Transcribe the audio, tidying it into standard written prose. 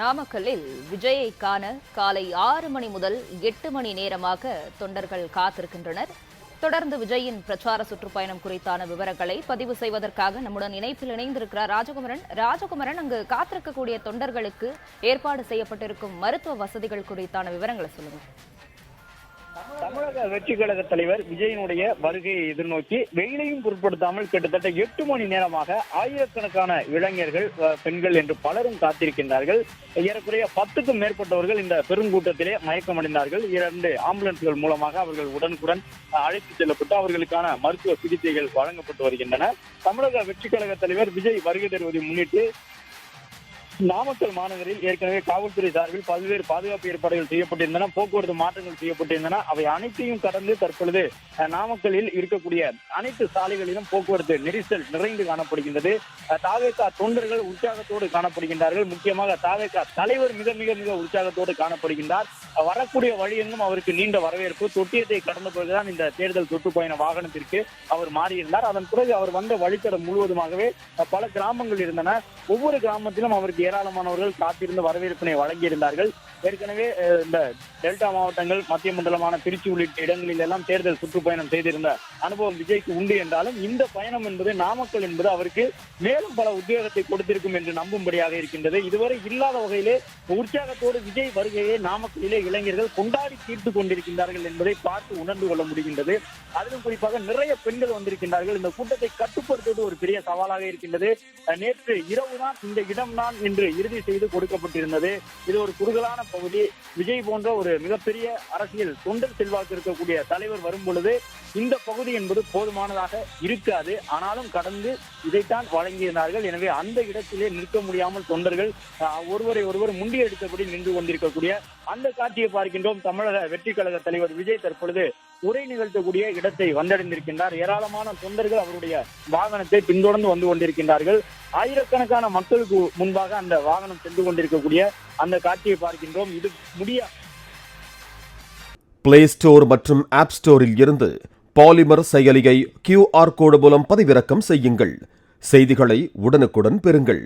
நாமக்கல்லில் விஜயை காண காலை 6 மணி முதல் 8 மணி நேரமாக தொண்டர்கள் காத்திருக்கின்றனர். தொடர்ந்து விஜயின் பிரச்சார சுற்றுப்பயணம் குறித்தான விவரங்களை பதிவு செய்வதற்காக நம்முடன் இணைப்பில் இணைந்திருக்கிறார் ராஜகுமரன். அங்கு காத்திருக்கக்கூடிய தொண்டர்களுக்கு ஏற்பாடு செய்யப்பட்டிருக்கும் மருத்துவ வசதிகள் குறித்தான விவரங்களை சொல்லுங்க. தமிழக வெற்றி கழக தலைவர் விஜயனுடைய வருகையை எதிர்நோக்கி வெயிலையும் பொருட்படுத்தாமல் கிட்டத்தட்ட 8 மணி நேரமாக ஆயிரக்கணக்கான இளைஞர்கள், பெண்கள் என்று பலரும் காத்திருக்கின்றார்கள். ஏறக்குறைய 10க்கும் மேற்பட்டவர்கள் இந்த பெருங்கூட்டத்திலே மயக்கமடைந்தார்கள். 2 ஆம்புலன்ஸ்கள் மூலமாக அவர்கள் உடனுக்குடன் அழைத்து செல்லப்பட்டு அவர்களுக்கான மருத்துவ சிகிச்சைகள் வழங்கப்பட்டு வருகின்றன. தமிழக வெற்றி கழக தலைவர் விஜய் வருகை தருவதை முன்னிட்டு நாமக்கல் மாநகரில் ஏற்கனவே காவல்துறை சார்பில் பல்வேறு பாதுகாப்பு ஏற்பாடுகள் செய்யப்பட்டிருந்தன, போக்குவரத்து மாற்றங்கள் செய்யப்பட்டிருந்தன. அவை அனைத்தையும் கடந்து தற்பொழுது நாமக்கலில் இருக்கக்கூடிய அனைத்து சாலைகளிலும் போக்குவரத்து நெரிசல் நிறைந்து காணப்படுகின்றது. தாவேகா தொண்டர்கள் உற்சாகத்தோடு காணப்படுகின்றார்கள். முக்கியமாக தாவேகா தலைவர் மிக மிக மிக உற்சாகத்தோடு காணப்படுகின்றார். வரக்கூடிய வழியெங்கும் அவருக்கு நீண்ட வரவேற்பு. தொட்டியத்தை கடந்த பிறகுதான் இந்த தேர்தல் சுற்றுப்பயண வாகனத்திற்கு அவர் மாறியிருந்தார். அதன் பிறகு அவர் வந்த வழித்தடம் முழுவதுமாகவே பல கிராமங்கள் இருந்தன. ஒவ்வொரு கிராமத்திலும் அவருக்கு ஏராளமானவர்கள் காத்திருந்து வரவேற்பினை வழங்கியிருந்தார்கள். ஏற்கனவே இந்த டெல்டா மாவட்டங்கள், மத்திய மண்டலமான திருச்சி உள்ளிட்ட இடங்களில் எல்லாம் தேர்தல் சுற்றுப்பயணம் செய்திருந்த அனுபவம் விஜய்க்கு உண்டு என்றாலும் இந்த பயணம் என்பது, நாமக்கல் என்பது அவருக்கு மேலும் பல உத்வேகத்தை கொடுத்திருக்கும் என்று நம்பும்படியாக இருக்கின்றது. இதுவரை இல்லாத வகையிலே உற்சாகத்தோடு விஜய் வருகையை நாமக்கலிலே இளைஞர்கள் கொண்டாடி தீர்த்து கொண்டிருக்கின்றார்கள் என்பதை பார்த்து உணர்ந்து கொள்ள முடிகின்றது. அதிலும் குறிப்பாக நிறைய பெண்கள் வந்திருக்கின்றார்கள். இந்த கூட்டத்தை கட்டுப்படுத்துவது ஒரு பெரிய சவாலாக இருக்கின்றது. நேற்று இரவுதான் இந்த இடம்தான் என்று இறுதி செய்து கொடுக்கப்பட்டிருந்தது. இது ஒரு குறுகலான பகுதி. விஜய் போன்ற ஒரு மிகப்பெரிய அரசியல் தொண்டர் செல்வாக்கு இருக்கக்கூடிய தலைவர் வரும் பொழுது இந்த பகுதி என்பது போதுமானதாக இருக்காது. ஆனாலும் கடந்து இதைத்தான் வழங்கியிருந்தார்கள். எனவே அந்த இடத்திலே நிற்க முடியாமல் தொண்டர்கள் ஒருவரை ஒருவர் முண்டியடித்தபடி நின்று கொண்டிருக்கக்கூடிய அந்த காட்சியை பார்க்கின்றோம். தமிழக வெற்றி கழக தலைவர் விஜய் தற்பொழுது உரை நிகழ்த்தக்கூடிய இடத்தை வந்தடைந்திருக்கின்றார். ஏராளமான தொண்டர்கள் அவருடைய வாகனத்தை பின்தொடர்ந்து வந்து கொண்டிருக்கின்றார்கள். ஆயிரக்கணக்கான மக்களுக்கு முன்பாக அந்த வாகனம் சென்று கொண்டிருக்கக்கூடிய அந்த காட்சியை பார்க்கின்றோம். இது பிளே ஸ்டோர் மற்றும் ஆப் ஸ்டோரில் இருந்து பாலிமர் செயலியை QR கோடு மூலம் பதிவிறக்கம் செய்யுங்கள். செய்திகளை உடனுக்குடன் பெறுங்கள்.